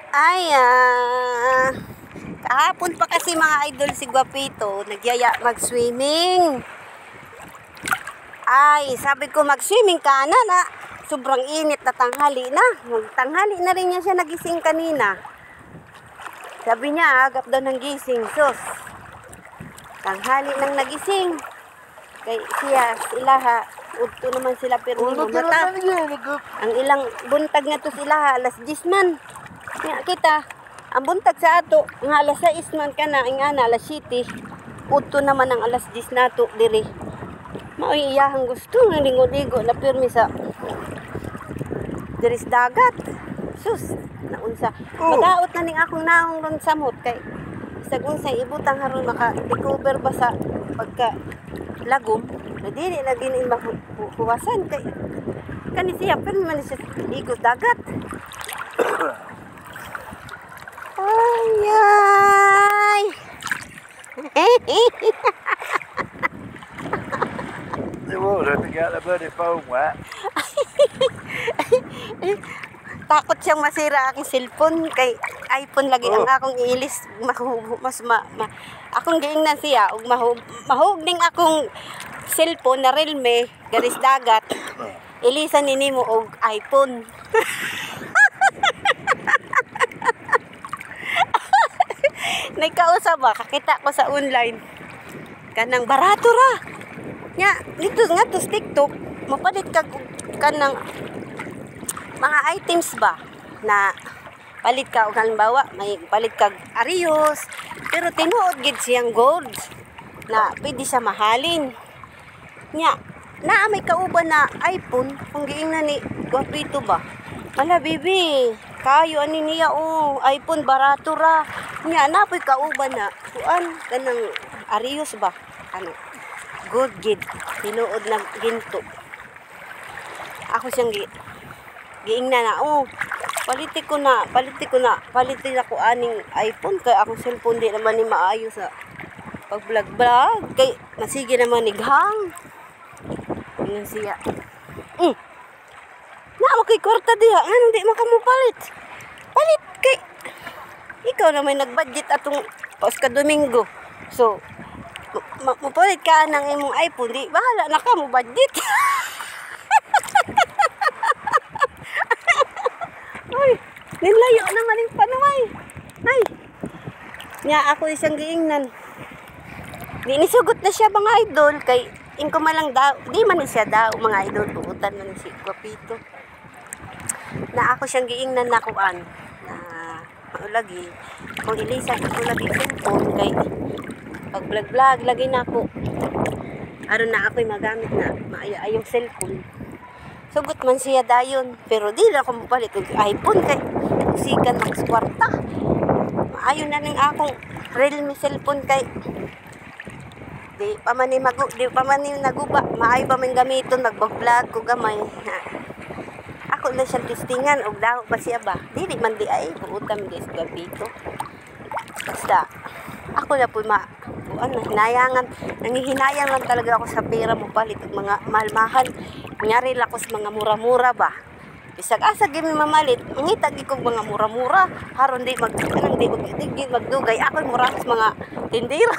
Ay, kahapon pa kasi mga idol si Guapito, nagyaya mag-swimming. Ay, sabi ko mag-swimming ka na. Sobrang init na tanghali na. Tanghali na rin niya siya nagising kanina. Sabi niya, agap daw ng gising. Sus, tanghali nang nagising. Kay siya, ilaha, udto naman sila pero mata. Ang ilang buntag na to sila, alas 10 man. Kaya kita, ang buntag sa ato, nga alas 6 man ka na, nga na alas 7. Udto naman ang alas 10 na to, diri. Maoy iyahang gusto, nga ligo-ligo na pirmi sa diris dagat. Sus, naunsa. Madaot na ning akong naong ron samot kay isag unsay ibutang haron maka-recover ba sa pagka lagom. Na dili na din makuwasan kay kani siya pero man siya ligo dagat. Ay. The water to get the bloody phone wet. Takot siyang masira aking cellphone kay iPhone lagi ang akong iilis akong giingnan siya ug mahug ning akong cellphone na Realme garis dagat ilisan nimo og iPhone. Nagkausap ba kakita ko sa online kanang barato ra nya dito nga to TikTok mapalit kag kanang mga items ba na palit ka og halimbawa may palit kag Arios pero tinuod gid siyang gold na pwede siya mahalin nya naa may kauban na iPhone kung giingnan ni Guapito ba wala bibi kayo ani niya iPhone barato ra nya napoy kauban na kuan kanang Arios ba ano good gid tinuod na ginto ako siyang giingnan na palitin ako aning iPhone kay akong cellphone di naman ni maayo sa pag-vlog kay masige naman ni hang ingon siya na mo kay kwarta diha nga hindi makamupalit palit kay ikaw na may nagbudget atong Oscar Domingo so mapalit ka ng imong iPhone di bahala na ka mo budget. Ay, nilayo naman yung panaway. Ay, niya ako isang giingnan. Di nisugot na siya mga idol. Kay, ingko malang daw. Di man siya daw mga idol. Tuutan man si Guapito. Na ako siyang giingnan na kuan. Na, maulagi. Kung ilisan ako lagi cellphone. Kay, pag vlog lagi na ako. Aron na ako'y magamit na maayong cellphone. Sugot man siya dayon, pero di na ako mapalit og iPhone kay sigan max kwarta. Maayo na ning akong Realme cellphone kay di pa man ni naguba, maayo pa man gamiton nagba-vlog ko gamay. Ako na siyang testingan og daw ba siya ba? Dili man di ay buutan di sa Guapito. Basta ako na po nangihinayang lang talaga ako sa pera mo palit og mga mahal-mahal. Nyari lakos mga mura-mura ba. Bisag asa gyud mamalit, mangita gyud kog mga mura-mura, haron di magdugay ako mura sa mga tindera.